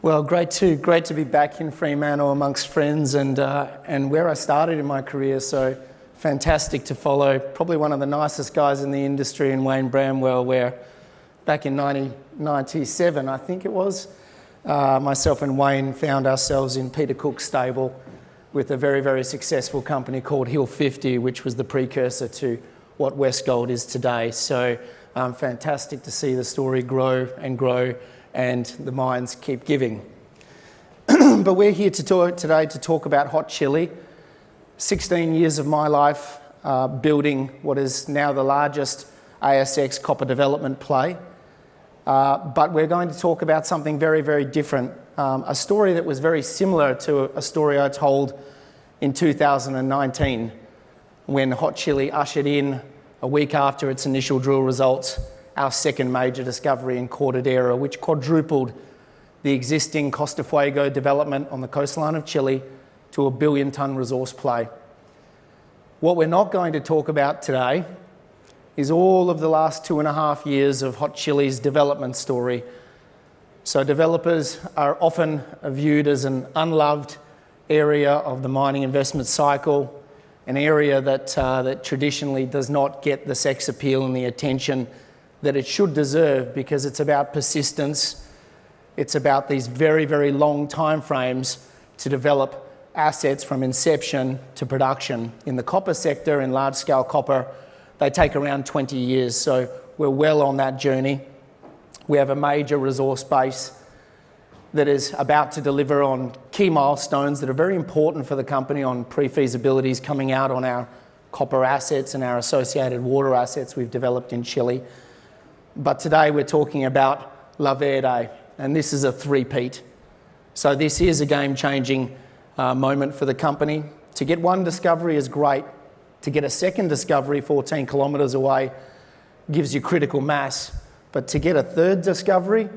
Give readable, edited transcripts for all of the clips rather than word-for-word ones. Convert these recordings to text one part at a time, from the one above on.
Well, great to be back in Fremantle amongst friends and where I started in my career. So fantastic to follow. Probably one of the nicest guys in the industry in Wayne Bramwell, where back in 1997, I think it was, myself and Wayne found ourselves in Peter Cook's stable with a very, very successful company called Hill 50, which was the precursor to what Westgold is today. So fantastic to see the story grow and the mines keep giving. But we're here today to talk about hot chili. 16 years of my life building what is now the largest ASX copper development play. But we're going to talk about something very, very different. A story that was very similar to a story I told in 2019 when hot chili ushered in, a week after its initial drill results, our second major discovery in Cortadera, which quadrupled the existing Costa Fuego development on the coastline of Chile to a billion-tonne resource play. What we're not going to talk about today is all of the last 2.5 years of hot chili's development story. So developers are often viewed as an unloved area of the mining investment cycle, an area that traditionally does not get the sex appeal and the attention that it should deserve, because it's about persistence. It's about these very, very long time frames to develop assets from inception to production. In the copper sector, in large-scale copper, they take around 20 years, so we're well on that journey. We have a major resource base that is about to deliver on key milestones that are very important for the company on pre-feasibilities coming out on our copper assets and our associated water assets we've developed in Chile. But today we're talking about La Verde, and this is a three-peat. So this is a game-changing moment for the company. To get one discovery is great. To get a second discovery 14 kilometres away gives you critical mass. But to get a third discovery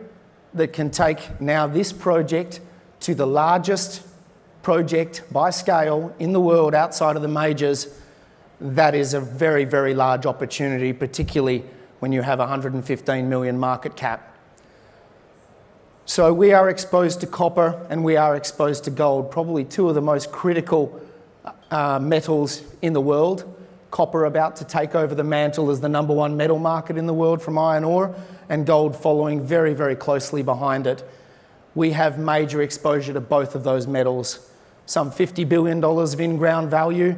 that can take now this project to the largest project by scale in the world outside of the majors, that is a very, very large opportunity, particularly when you have 115 million market cap. So we are exposed to copper and we are exposed to gold, probably two of the most critical metals in the world. Copper about to take over the mantle as the number one metal market in the world from iron ore, and gold following very, very closely behind it. We have major exposure to both of those metals. Some $50 billion of in-ground value,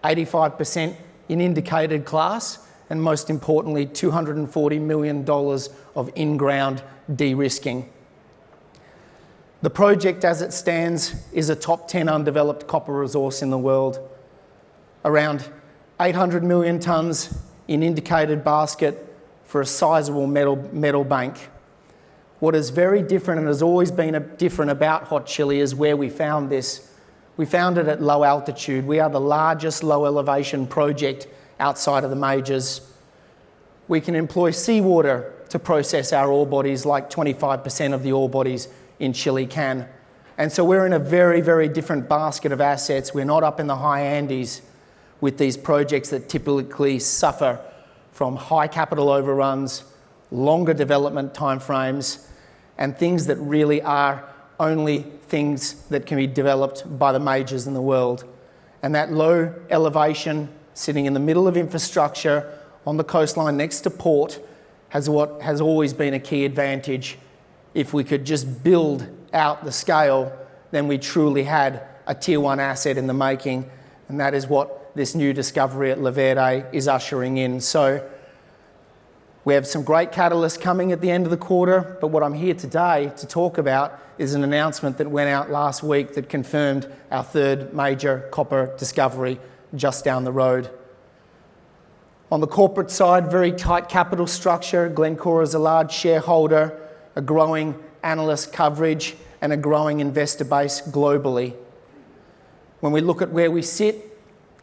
85% in indicated class, and most importantly, $240 million of in-ground de-risking. The project as it stands is a top 10 undeveloped copper resource in the world. Around 800 million tonnes in indicated basket for a sizable metal bank. What is very different and has always been different about hot chili is where we found this. We found it at low altitude. We are the largest low elevation project outside of the majors. We can employ seawater to process our ore bodies like 25% of the ore bodies in Chile can. And so we're in a very, very different basket of assets. We're not up in the high Andes with these projects that typically suffer from high capital overruns, longer development timeframes, and things that really are only things that can be developed by the majors in the world. And that low elevation, sitting in the middle of infrastructure on the coastline next to port, has what has always been a key advantage. If we could just build out the scale, then we truly had a tier one asset in the making, and that is what this new discovery at La Verde is ushering in. So we have some great catalysts coming at the end of the quarter, but what I'm here today to talk about is an announcement that went out last week that confirmed our third major copper discovery just down the road. On the corporate side, very tight capital structure. Glencore is a large shareholder, a growing analyst coverage, and a growing investor base globally. When we look at where we sit,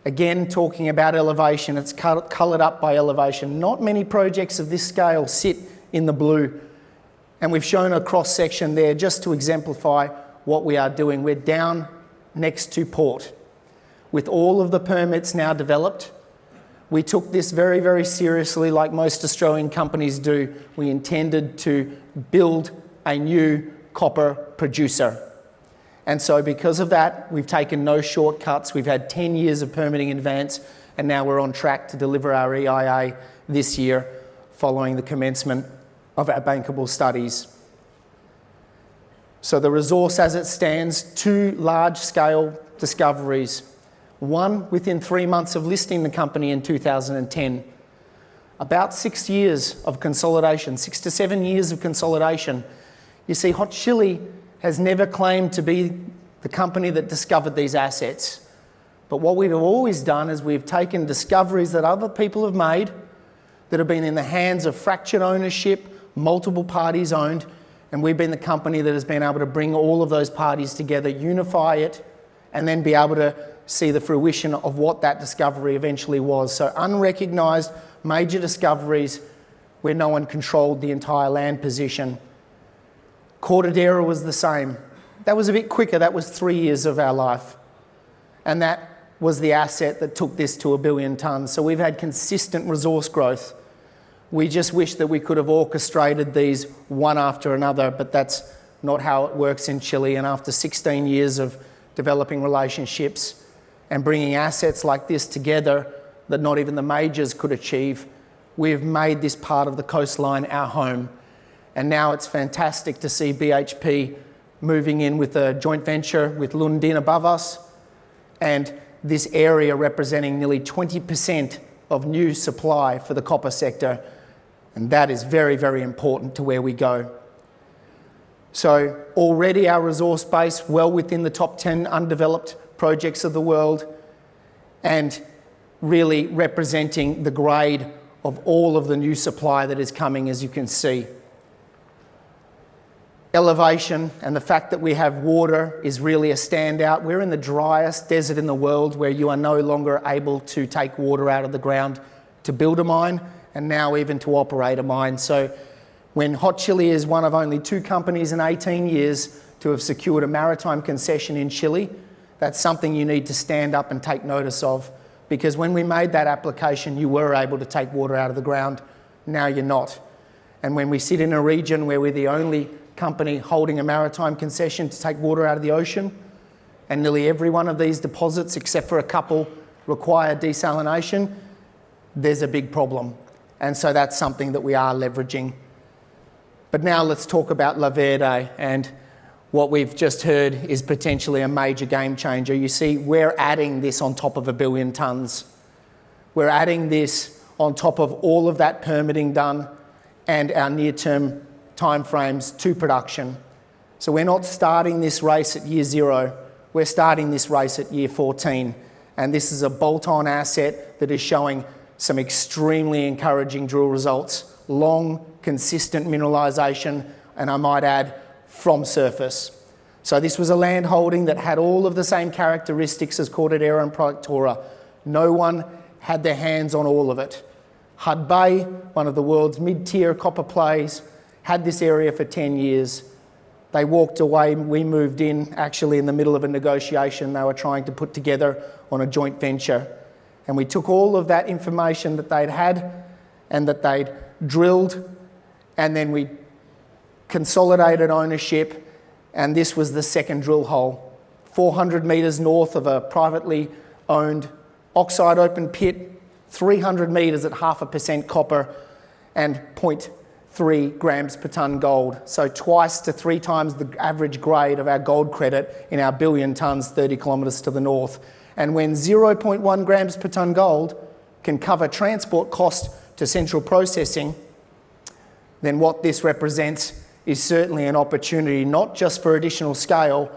again, talking about elevation, it's coloured up by elevation. Not many projects of this scale sit in the blue. And we've shown a cross-section there just to exemplify what we are doing. We're down next to port. With all of the permits now developed, we took this very, very seriously, like most Australian companies do. We intended to build a new copper producer. And so because of that, we've taken no shortcuts. We've had 10 years of permitting in advance, and now we're on track to deliver our EIA this year following the commencement of our bankable studies. So the resource as it stands, 2 large-scale discoveries, one within 3 months of listing the company in 2010. About 6 years of consolidation, 6 to 7 years of consolidation. You see, Hot Chili has never claimed to be the company that discovered these assets. But what we've always done is we've taken discoveries that other people have made that have been in the hands of fractured ownership, multiple parties owned, and we've been the company that has been able to bring all of those parties together, unify it, and then be able to see the fruition of what that discovery eventually was. So unrecognised major discoveries where no one controlled the entire land position. Cortadera was the same. That was a bit quicker. That was 3 years of our life. And that was the asset that took this to 1 billion tonnes. So we've had consistent resource growth. We just wish that we could have orchestrated these one after another, but that's not how it works in Chile. And after 16 years of developing relationships and bringing assets like this together that not even the majors could achieve, we've made this part of the coastline our home. And now it's fantastic to see BHP moving in with a joint venture with Lundin above us, and this area representing nearly 20% of new supply for the copper sector. And that is very, very important to where we go. So already our resource base well within the top 10 undeveloped projects of the world, and really representing the grade of all of the new supply that is coming, as you can see. Elevation and the fact that we have water is really a standout. We're in the driest desert in the world where you are no longer able to take water out of the ground to build a mine, and now even to operate a mine. So when Hot Chili is one of only 2 companies in 18 years to have secured a maritime concession in Chile, that's something you need to stand up and take notice of, because when we made that application, you were able to take water out of the ground. Now you're not. And when we sit in a region where we're the only company holding a maritime concession to take water out of the ocean, and nearly every one of these deposits, except for a couple, require desalination, there's a big problem. And so that's something that we are leveraging. But now let's talk about La Verde, and what we've just heard is potentially a major game changer. You see, we're adding this on top of 1 billion tonnes. We're adding this on top of all of that permitting done and our near-term timeframes to production. So we're not starting this race at year 0, we're starting this race at year 14. And this is a bolt-on asset that is showing some extremely encouraging drill results, long, consistent mineralisation, and I might add, from surface. So this was a land holding that had all of the same characteristics as Cortadera and Productora. No one had their hands on all of it. Hud Bay, one of the world's mid-tier copper plays, had this area for 10 years. They walked away, we moved in, actually in the middle of a negotiation they were trying to put together on a joint venture. And we took all of that information that they'd had and that they'd drilled, and then we consolidated ownership, and this was the second drill hole. 400 metres north of a privately owned oxide open pit, 300 metres at 0.5% copper and 0.3 grams per tonne gold. So twice to 3 times the average grade of our gold credit in our 1 billion tonnes 30 kilometres to the north. And when 0.1 grams per tonne gold can cover transport cost to central processing, then what this represents is certainly an opportunity not just for additional scale,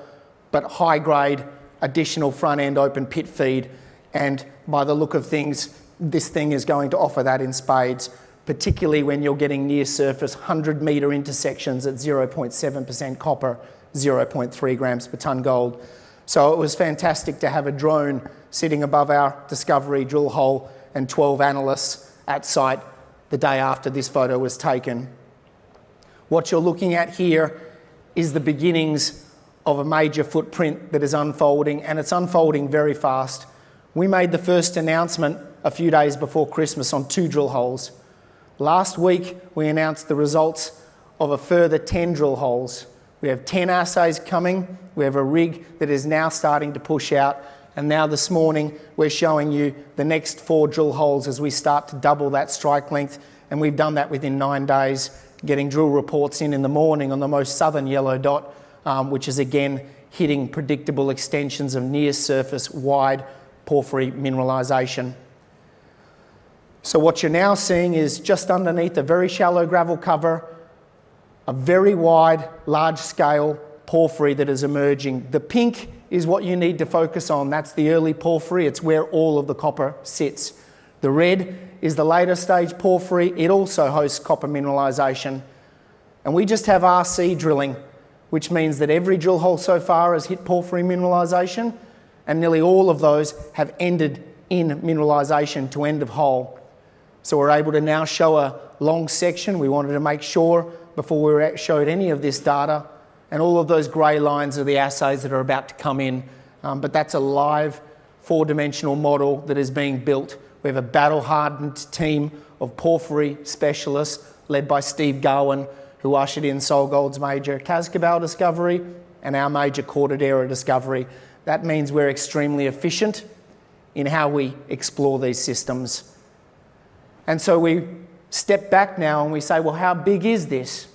but high-grade additional front-end open pit feed. And by the look of things, this thing is going to offer that in spades, particularly when you're getting near-surface 100-metre intersections at 0.7% copper, 0.3 grams per tonne gold. So it was fantastic to have a drone sitting above our discovery drill hole and 12 analysts at site the day after this photo was taken. What you're looking at here is the beginnings of a major footprint that is unfolding, and it's unfolding very fast. We made the first announcement a few days before Christmas on 2 drill holes. Last week, we announced the results of a further 10 drill holes. We have 10 assays coming. We have a rig that is now starting to push out. And now this morning, we're showing you the next 4 drill holes as we start to double that strike length. And we've done that within 9 days, getting drill reports in the morning on the most southern yellow dot, which is again hitting predictable extensions of near surface wide porphyry mineralisation. So what you're now seeing is just underneath a very shallow gravel cover, a very wide, large scale porphyry that is emerging. The pink is what you need to focus on. That's the early porphyry. It's where all of the copper sits. The red is the later stage porphyry. It also hosts copper mineralisation. And we just have RC drilling, which means that every drill hole so far has hit porphyry mineralisation, and nearly all of those have ended in mineralisation to end of hole. So we're able to now show a long section. We wanted to make sure before we showed any of this data, and all of those grey lines are the assays that are about to come in. But that's a live 4-dimensional model that is being built. We have a battle-hardened team of porphyry specialists led by Steve Garwin, who ushered in SolGold's major Cascabel discovery and our major Cortadera discovery. That means we're extremely efficient in how we explore these systems. And so we step back now and we say, well, how big is this?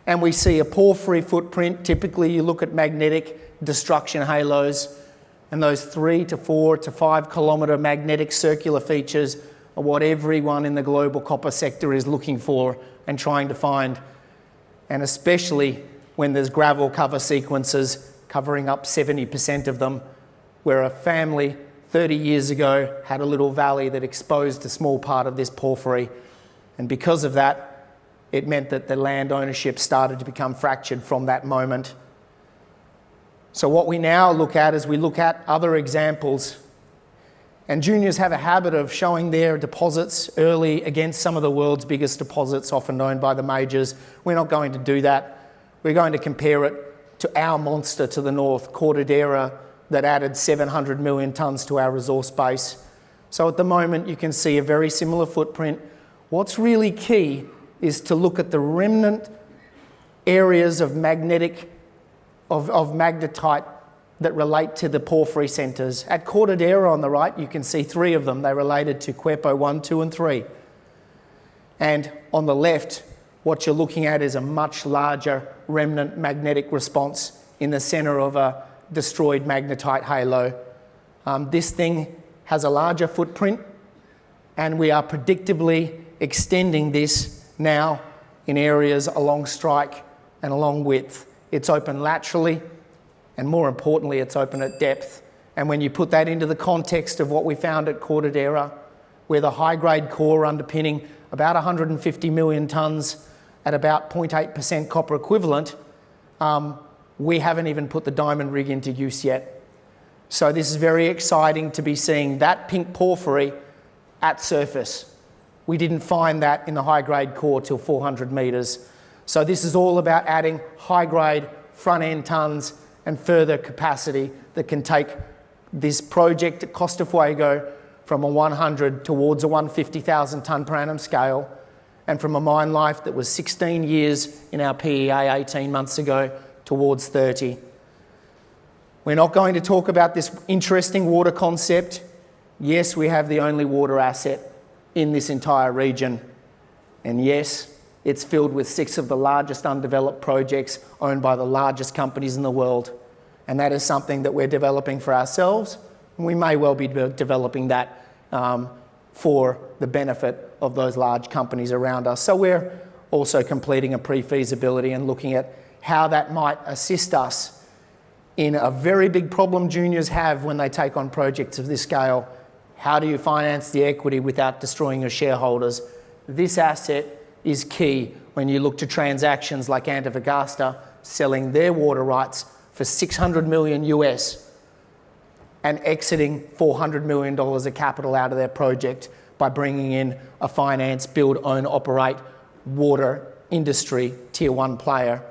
And we see a porphyry footprint. Typically, you look at magnetic destruction halos, and those 3 to 4 to 5 kilometre magnetic circular features are what everyone in the global copper sector is looking for and trying to find. And especially when there's gravel cover sequences covering up 70% of them, where a family 30 years ago had a little valley that exposed a small part of this porphyry. And because of that, it meant that the land ownership started to become fractured from that moment. So what we now look at is we look at other examples. And juniors have a habit of showing their deposits early against some of the world's biggest deposits, often known by the majors. We're not going to do that. We're going to compare it to our monster to the north, Cortadera, that added 700 million tonnes to our resource base. So at the moment, you can see a very similar footprint. What's really key is to look at the remnant areas of magnetite that relate to the porphyry centres. At Cortadera on the right, you can see 3 of them. They related to Cuerpo 1, 2 and 3. And on the left, what you're looking at is a much larger remnant magnetic response in the centre of a destroyed magnetite halo. This thing has a larger footprint, and we are predictably extending this now in areas along strike and along width. It's open laterally, and more importantly, it's open at depth. And when you put that into the context of what we found at Cortadera, where the high-grade core underpinning about 150 million tonnes at about 0.8% copper equivalent, we haven't even put the diamond rig into use yet. So this is very exciting to be seeing that pink porphyry at surface. We didn't find that in the high-grade core till 400 metres. So this is all about adding high-grade front-end tonnes and further capacity that can take this project at Costa Fuego from a 100 towards a 150,000 tonne per annum scale, and from a mine life that was 16 years in our PEA 18 months ago towards 30. We're not going to talk about this interesting water concept. Yes, we have the only water asset in this entire region. And yes, it's filled with 6 of the largest undeveloped projects owned by the largest companies in the world. And that is something that we're developing for ourselves. And we may well be developing that for the benefit of those large companies around us. So we're also completing a pre-feasibility and looking at how that might assist us in a very big problem juniors have when they take on projects of this scale. How do you finance the equity without destroying your shareholders? This asset is key when you look to transactions like Antofagasta selling their water rights for $600 million US and exiting $400 million of capital out of their project by bringing in a finance, build, own, operate water industry tier 1 player.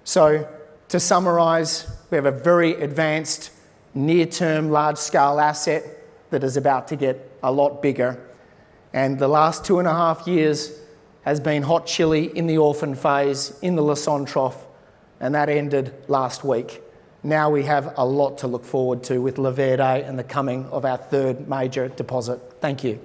So to summarise, we have a very advanced near-term large-scale asset that is about to get a lot bigger. And the last 2.5 years has been hot chili in the orphan phase, in the Lassonde Trough. and that ended last week. Now we have a lot to look forward to with Verde and the coming of our third major deposit. Thank you.